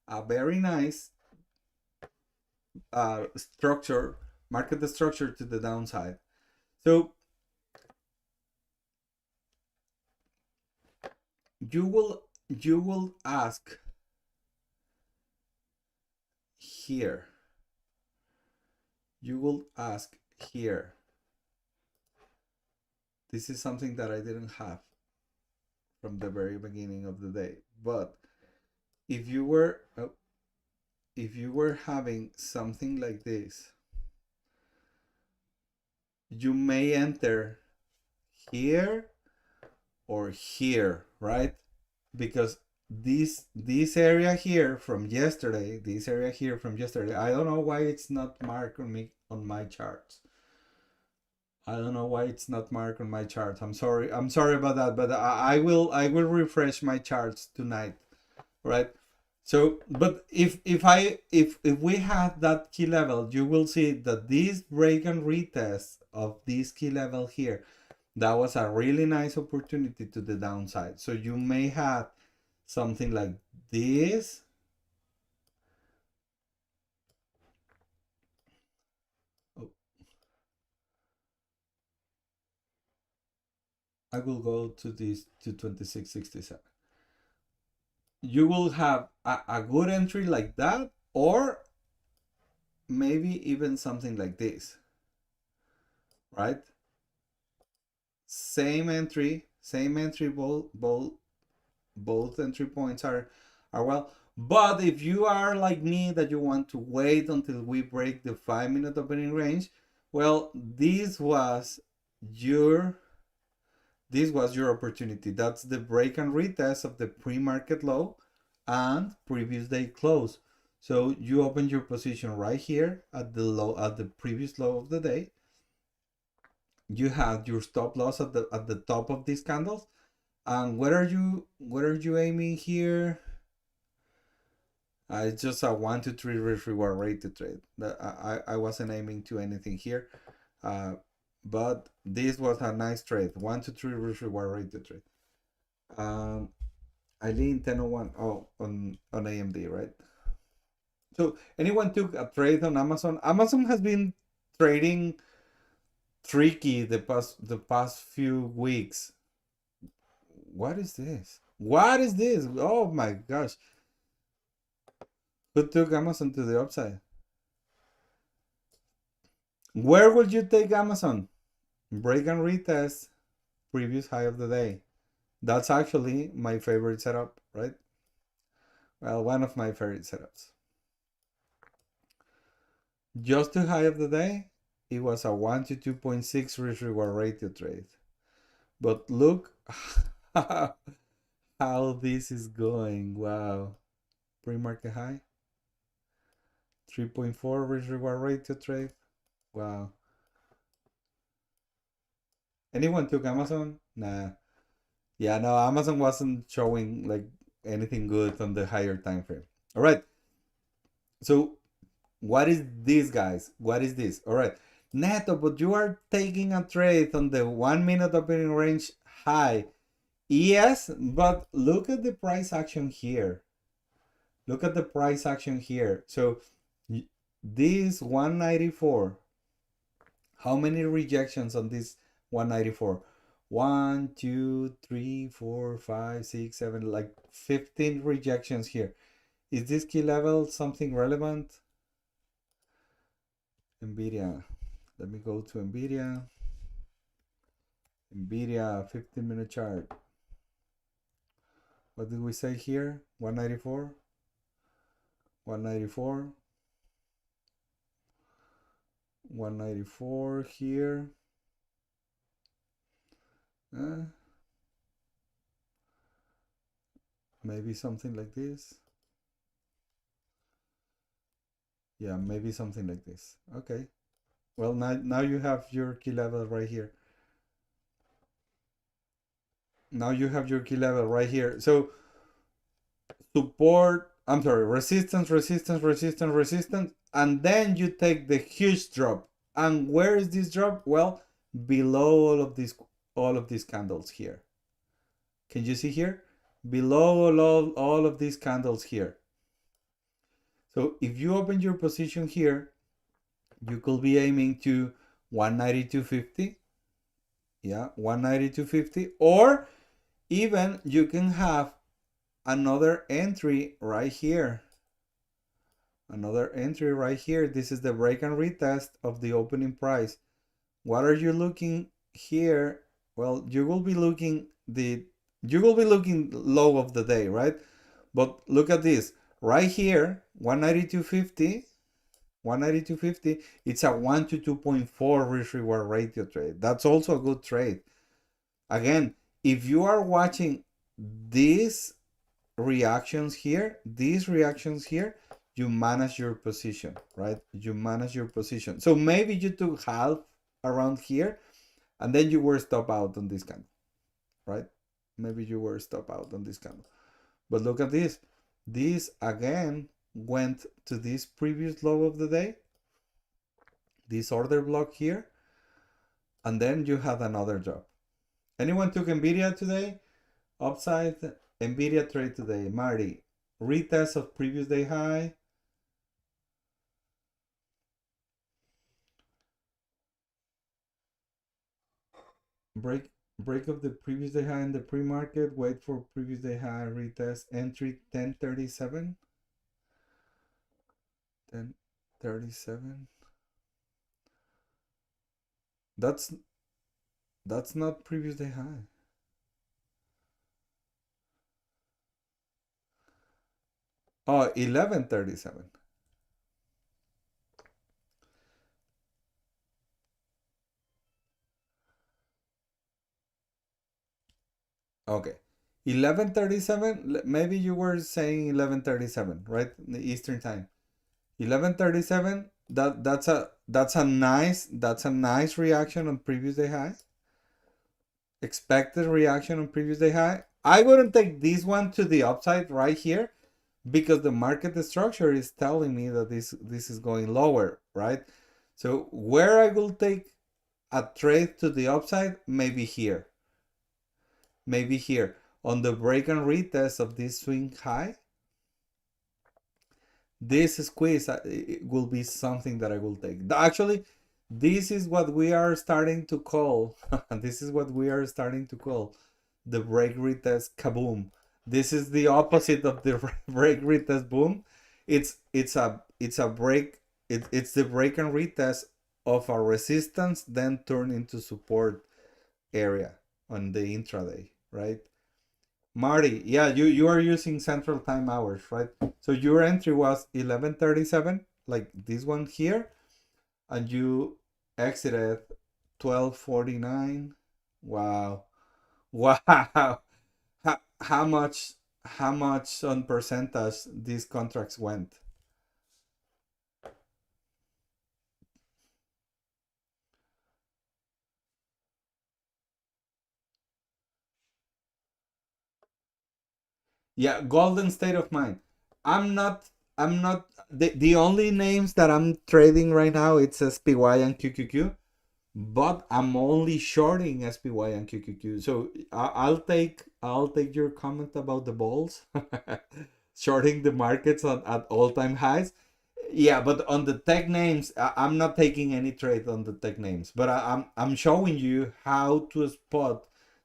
a very nice structure, market structure to the downside. So you will ask here. You will ask here. This is something that I didn't have from the very beginning of the day. But if you were having something like this, you may enter here or here, right? Because this area here from yesterday, I don't know why it's not marked on me on my charts. I don't know why it's not marked on my charts. I'm sorry. I'm sorry about that, but I will refresh my charts tonight, right? So, but if we have that key level, you will see that this break and retest of this key level here, that was a really nice opportunity to the downside. So you may have something like this. Oh, I will go to this to 2667. You will have a good entry like that, or maybe even something like this, right? Same entry, both entry points are well. But if you are like me, that you want to wait until we break the 5-minute opening range, well, your this was your opportunity. That's the break and retest of the pre-market low and previous day close. So you open your position right here at the previous low of the day. You have your stop loss at the top of these candles. And what are you aiming here? It's just a 1 to 3 risk reward rate to trade. I wasn't aiming to anything here. But this was a nice trade. 1 to 3 risk reward rate to trade. Eileen 1001. Oh, on AMD, right? So anyone took a trade on Amazon? Amazon has been trading tricky the past few weeks. What is this? What is this? Oh my gosh. Who took Amazon to the upside? Where would you take Amazon? Break and retest previous high of the day. That's actually my favorite setup, right? Well, one of my favorite setups. Just to high of the day, it was a 1 to 2.6 risk reward ratio trade. But look how this is going. Wow. Pre-market high. 3.4 risk reward ratio trade. Wow. Anyone took Amazon? Nah. Yeah, no, Amazon wasn't showing like anything good on the higher time frame. All right. So what is this, guys? What is this? All right. Neto, but you are taking a trade on the 1-minute opening range high. Yes, but look at the price action here. Look at the price action here. So this 194, how many rejections on this 194? 1, 2, 3, 4, 5, 6, 7, like 15 rejections here. Is this key level something relevant? Nvidia. Let me go to Nvidia. Nvidia 15-minute chart. What did we say here? 194. 194. 194 here. Maybe something like this. Yeah, maybe something like this. Okay. Well, now you have your key level right here. Now you have your key level right here. So support, I'm sorry, resistance, resistance, resistance, resistance, and then you take the huge drop. And where is this drop? Well, below all of these candles here. Can you see here? Below all of these candles here. So if you open your position here, you could be aiming to 192.50. Yeah, 192.50. Or even you can have another entry right here. Another entry right here. This is the break and retest of the opening price. What are you looking here? Well, you will be looking low of the day, right? But look at this. Right here, 192.50, 192.50, it's a 1 to 2.4 risk reward ratio trade. That's also a good trade. Again, if you are watching these these reactions here, you manage your position, right? You manage your position. So maybe you took half around here and then you were stop out on this candle, right? Maybe you were stop out on this candle. But look at this. This again went to this previous low of the day, this order block here, and then you had another drop. Anyone took Nvidia today? Upside Nvidia trade today. Marty, retest of previous day high. Break break of the previous day high in the pre-market. Wait for previous day high. Retest entry 1037. 1037. That's not previous day high. Oh, 1137. Okay. 1137, maybe you were saying 1137, right? In the Eastern time. 1137, that's a nice reaction on previous day high. Expected reaction on previous day high. I wouldn't take this one to the upside right here because the market structure is telling me that this is going lower, right? So where I will take a trade to the upside, maybe here. Maybe here on the break and retest of this swing high. This squeeze it will be something that I will take. Actually, this is what we are starting to call this is what we are starting to call the break retest kaboom. This is the opposite of the break retest boom. It's a break, it's the break and retest of a resistance then turn into support area on the intraday, right? Marty, yeah, you are using central time hours, right? So your entry was 1137, like this one here, and you exited 1249. Wow. Wow. How much on percentage these contracts went? Yeah, golden state of mind. I'm not the only names that I'm trading right now it's SPY and QQQ, but I'm only shorting SPY and QQQ. So I'll take your comment about the balls, shorting the markets at all time highs. Yeah, but on the tech names, I'm not taking any trade on the tech names, but I'm showing you how to spot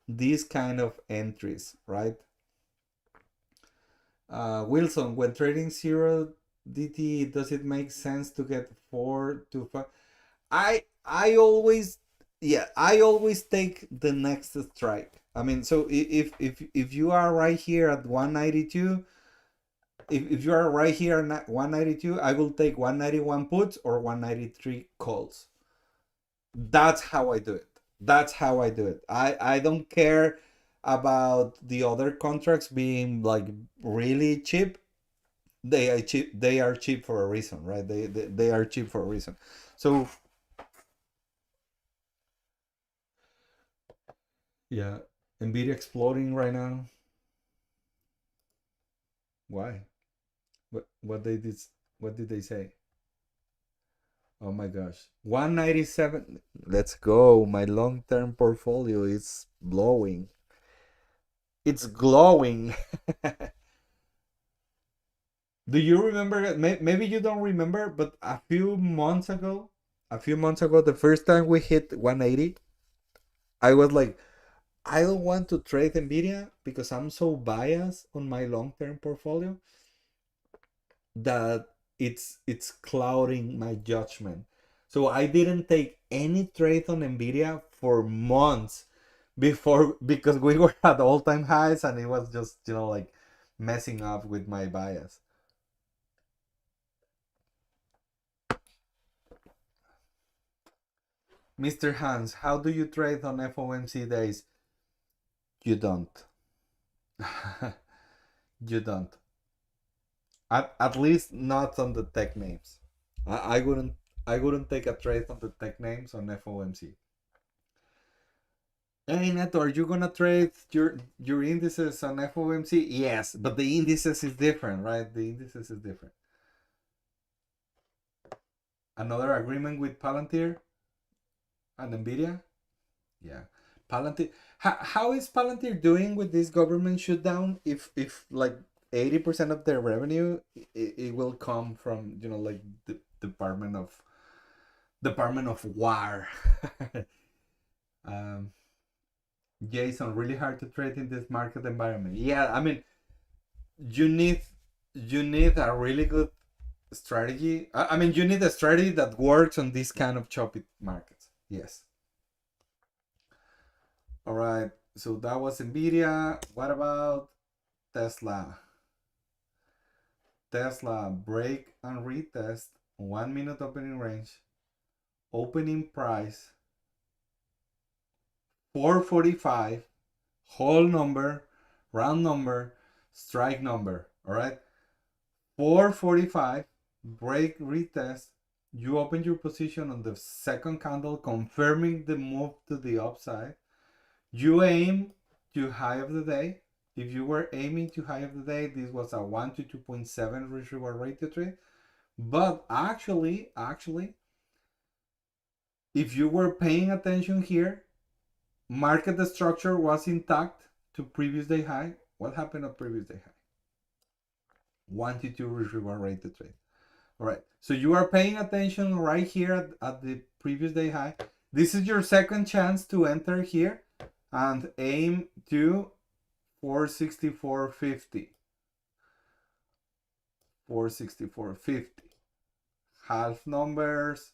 these kind of entries, right? Wilson, when trading zero DT, does it make sense to get 4 to 5? I always, yeah, I always take the next strike. I mean, so if you are right here at 192, if you are right here at 192, I will take 191 puts or 193 calls. That's how I do it. That's how I do it. I don't care about the other contracts being like really cheap. They are cheap for a reason, right? They are cheap for a reason. So yeah, Nvidia exploding right now. Why? What they did? What did they say? Oh my gosh, 197. Let's go. My long-term portfolio is blowing. It's glowing. Do you remember? Maybe you don't remember, but a few months ago, the first time we hit 180, I was like, I don't want to trade Nvidia because I'm so biased on my long-term portfolio that it's clouding my judgment. So I didn't take any trade on Nvidia for months before because we were at all-time highs and it was just like messing up with my bias. Mr. Hans, how do you trade on FOMC days? You don't. You don't. At least not on the tech names. I wouldn't take a trade on the tech names on FOMC. Hey Neto, are you gonna trade your indices on FOMC? Yes, but the indices is different, right? The indices is different. Another agreement with Palantir and Nvidia? Yeah. Palantir. How is Palantir doing with this government shutdown? If like 80% of their revenue it will come from like the Department of War. um, Jason, really hard to trade in this market environment. Yeah, I mean you need a really good strategy. I mean you need a strategy that works on this kind of choppy markets. Yes. All right. So that was Nvidia. What about Tesla? Tesla break and retest 1 minute opening range. Opening price 445. Whole number, round number, strike number. All right. 445. Break retest. You open your position on the second candle, confirming the move to the upside. You aim to high of the day. If you were aiming to high of the day, this was a 1 to 2.7 risk reward ratio trade. But actually, if you were paying attention here, market structure was intact to previous day high. What happened at previous day high? 1 to 2 risk reward ratio trade. All right. So you are paying attention right here at the previous day high. This is your second chance to enter here and aim to 464.50. 464.50. Half numbers,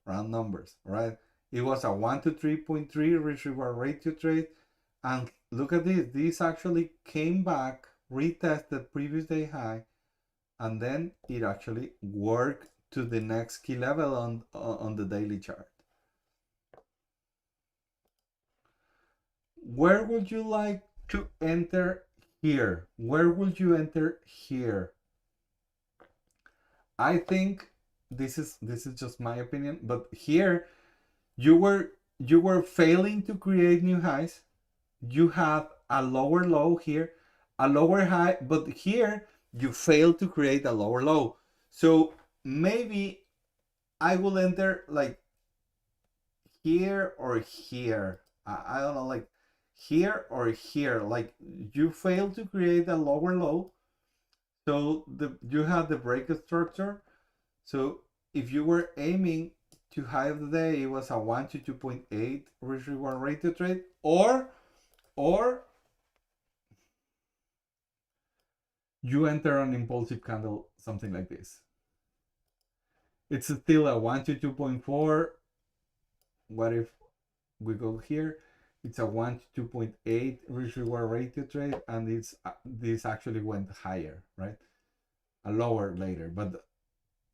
round numbers, right? It was a 1 to 3.3 risk reward ratio trade. And look at this. This actually came back, retested previous day high, and then it actually worked to the next key level on the daily chart. Where would you like to enter here? Where would you enter here? I think this is just my opinion, but here you were failing to create new highs. You have a lower low here, a lower high, but here you failed to create a lower low. So maybe I will enter like here or here. I don't know, like here or here. Like you failed to create a lower low. So you have the break structure. So if you were aiming to high of the day, it was a 1 to 2.8 risk reward ratio trade, or you enter an impulsive candle, something like this. It's still a 1 to 2.4. What if we go here? It's a 1 to 2.8 risk reward ratio trade, and this actually went higher, right? A lower later. But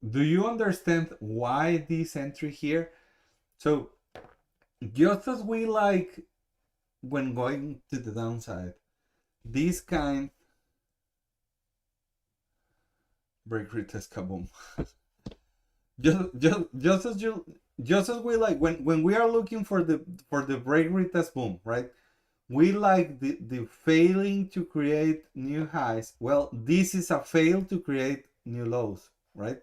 do you understand why this entry here? So just as we like when going to the downside, this kind break retest kaboom. Just as you, just as we like when we are looking for the break retest boom, right? We like the failing to create new highs. Well, this is a fail to create new lows, right?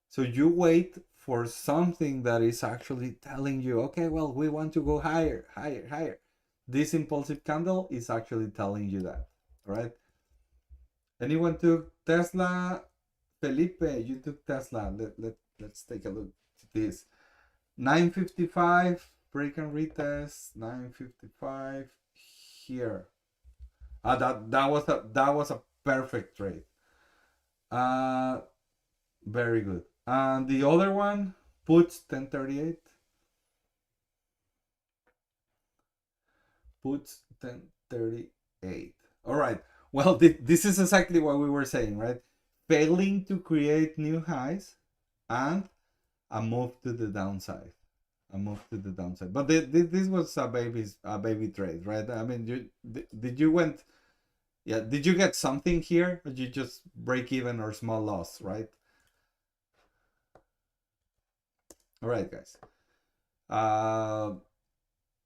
So you wait for something that is actually telling you, okay, well, we want to go higher, higher, higher. This impulsive candle is actually telling you that, right? Anyone took Tesla? Felipe, you took Tesla. Let's take a look at this. 955 break and retest. 955 here. That was a perfect trade. Very good. And the other one, puts 1038. Puts 1038. All right. Well, this is exactly what we were saying, right? Failing to create new highs and a move to the downside. A move to the downside. But this was a baby trade, right? I mean, did you went, yeah, did you get something here, or did you just break even or small loss, right? All right, guys.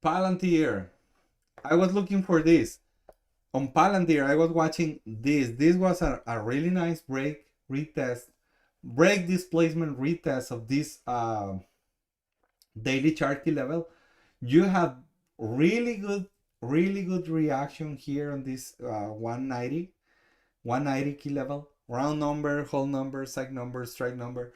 Palantir. I was looking for this. On Palantir, I was watching this. This was a really nice break retest, break displacement retest of this daily chart key level. You have really good reaction here on this 190 key level, round number, whole number, seg number, strike number,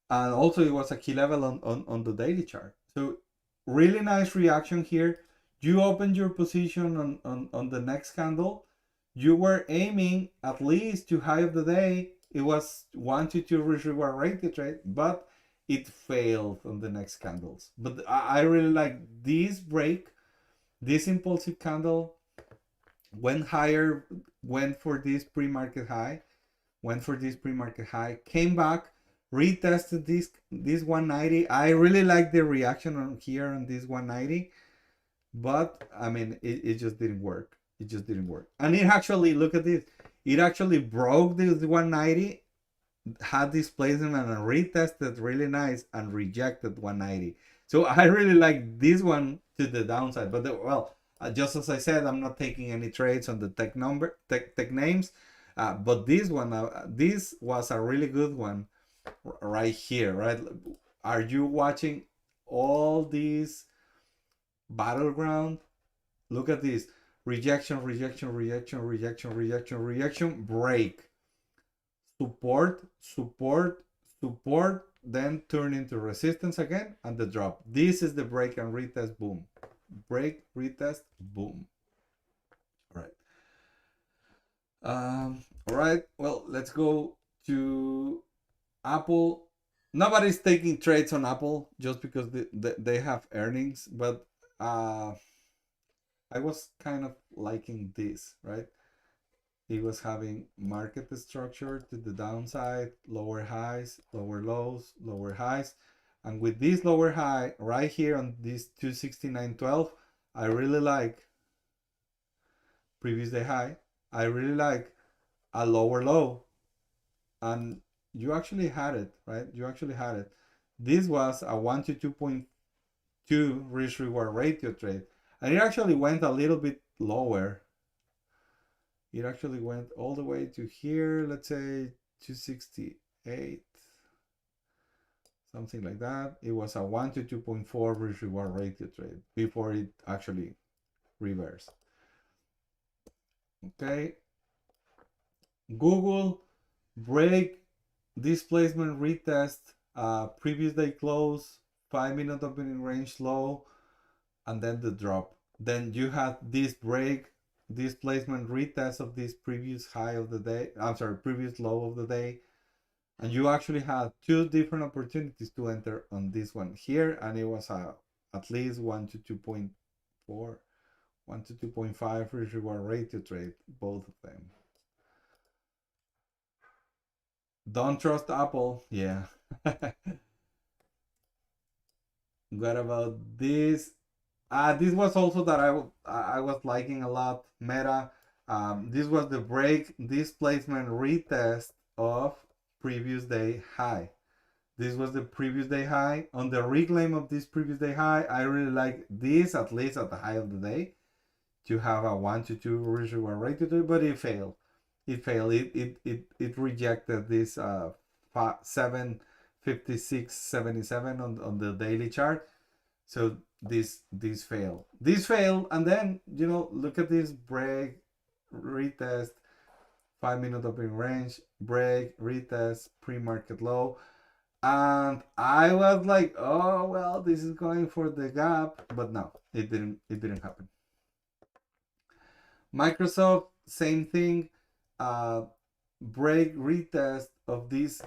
and also it was a key level on the daily chart. So really nice reaction here. You opened your position on the next candle. You were aiming at least to high of the day. It was 1 to 2 risk reward rated trade, but it failed on the next candles. But I really like this break. This impulsive candle went higher, went for this pre-market high, came back, retested this 190. I really like the reaction on here on this 190. But I mean, it just didn't work. It just didn't work. And it actually, look at this. It actually broke the 190, had displacement and retested really nice and rejected 190. So I really like this one to the downside. But well, just as I said, I'm not taking any trades on the tech names. But this one, this was a really good one right here, right? Are you watching all these battleground? Look at this. Rejection, rejection, rejection, rejection, rejection, rejection, break. Support, support, support, then turn into resistance again, and the drop. This is the break and retest boom. Break, retest, boom. All right. All right. Well, let's go to Apple. Nobody's taking trades on Apple just because they have earnings, but I was kind of liking this, right? It was having market structure to the downside, lower highs, lower lows, lower highs. And with this lower high right here on this 269.12, I really like previous day high. I really like a lower low. And you actually had it, right? You actually had it. This was a 1 to 2.2 risk reward ratio trade. And it actually went a little bit lower. It actually went all the way to here, let's say 268, something like that. It was a 1 to 2.4 risk reward ratio trade before it actually reversed. Okay. Google, break, displacement retest, previous day close, 5-minute opening range low, and then the drop. Then you had this break, displacement retest of this previous high of the day, I'm sorry, previous low of the day, and you actually had two different opportunities to enter on this one here, and it was at least 1 to 2.4, 1 to 2.5 risk reward ratio trade, both of them. Don't trust Apple. Yeah. What about this? This was also that I was liking a lot. Meta. This was the break displacement retest of previous day high. This was the previous day high. On the reclaim of this previous day high, I really like this, at least at the high of the day, to have a 1 to 2 risk reward rate to do it, but it failed. It failed. It rejected this 756.77 on the daily chart. So this failed. This failed, and then look at this break, retest, 5-minute open range, break, retest, pre-market low. And I was like, oh well, this is going for the gap, but no, it didn't happen. Microsoft, same thing. Break, retest of this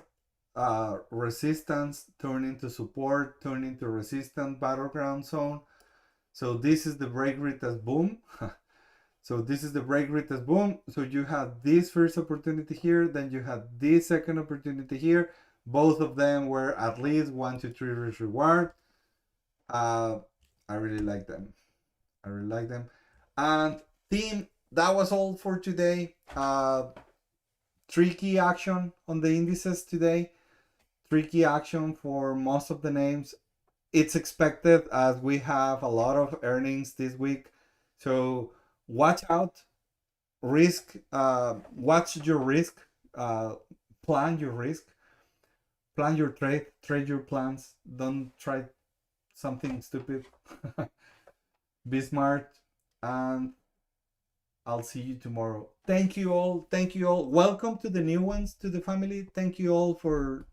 resistance, turn into support, turn into resistance battleground zone. So this is the break, retest, boom. So this is the break, retest, boom. So you had this first opportunity here, then you had this second opportunity here. Both of them were at least 1 to 3 risk reward. I really like them. And team, that was all for today. Tricky action on the indices today. Tricky action for most of the names. It's expected as we have a lot of earnings this week. So watch out. Risk. Watch your risk. Plan your risk. Plan your trade. Trade your plans. Don't try something stupid. Be smart. And I'll see you tomorrow. Thank you all. Welcome to the new ones to the family. Thank you all for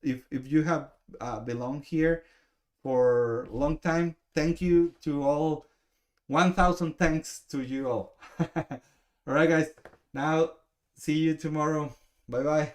if you have belonged here for a long time. Thank you to all. 1,000 thanks to you all. All right, guys. Now see you tomorrow. Bye bye.